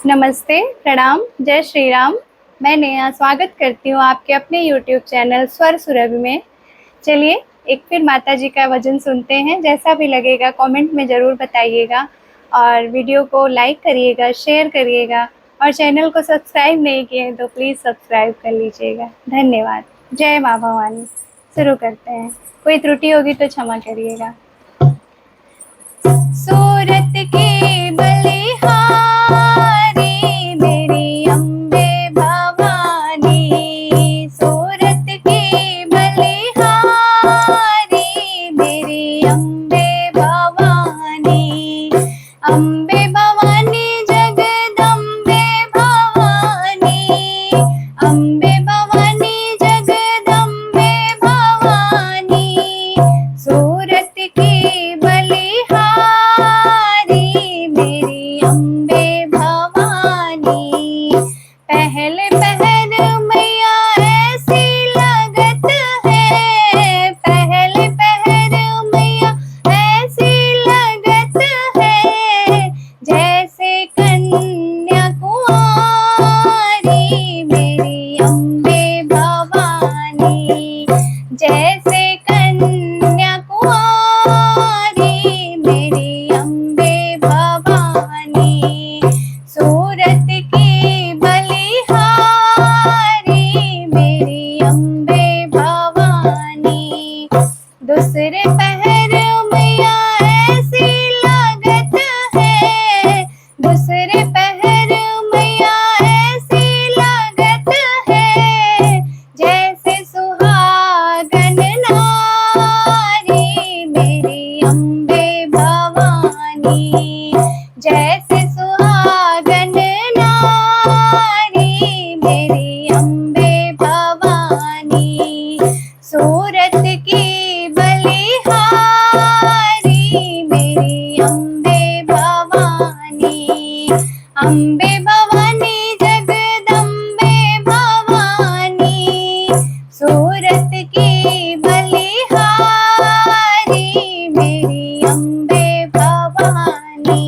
नमस्ते, प्रणाम, जय श्री राम। मैं नेहा स्वागत करती हूँ आपके अपने यूट्यूब चैनल स्वर सुरभि में। चलिए एक फिर माता जी का भजन सुनते हैं। जैसा भी लगेगा कमेंट में ज़रूर बताइएगा और वीडियो को लाइक करिएगा, शेयर करिएगा और चैनल को सब्सक्राइब नहीं किए हैं तो प्लीज़ सब्सक्राइब कर लीजिएगा। धन्यवाद। जय माँ भवानी। शुरू करते हैं। कोई त्रुटि होगी तो क्षमा करिएगा। सूरत की बलिहारी मेरी अम्बे भवानी, सूरत की बलिहारी मेरी अम्बे भवानी, अम्बे भवानी जगदम्बे भवानी, अम्बे भवानी जगदम्बे भवानी, सूरत की बलिहारी मेरी अम्बे भवानी। पहले पहर मैया ऐसी लगत है, पहले पहर मैया ऐसी लगत है, जैसे कन्या कुंवारी मेरी अम्बे भवानी, जैसे कन्या कुंवारी मेरी अम्बे भवानी, सूरत की बलिहारी मेरी अम्बे भवानी। दूसरे पहर मैया ऐसी लागत है, दूसरे पहर मैया ऐसी लागत है, जैसे सुहागन नारी मेरी अम्बे भवानी, जैसे सुहागन नारी मेरी अम्बे भवानी, सूरत की बलिहारी मेरी अम्बे भवानी, अम्बे भवानी जगदम्बे भवानी, सूरत की बलिहारी मेरी अम्बे भवानी।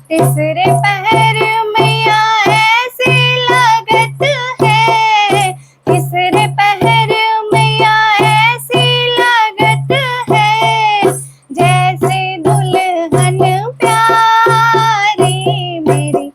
तीसरे पहर मैया ऐसी लागत है, तीसरे पहर मैया ऐसी लागत है, जैसे दुल्हन प्यारी मेरी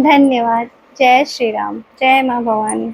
धन्यवाद। जय श्री राम, जय माँ भवानी।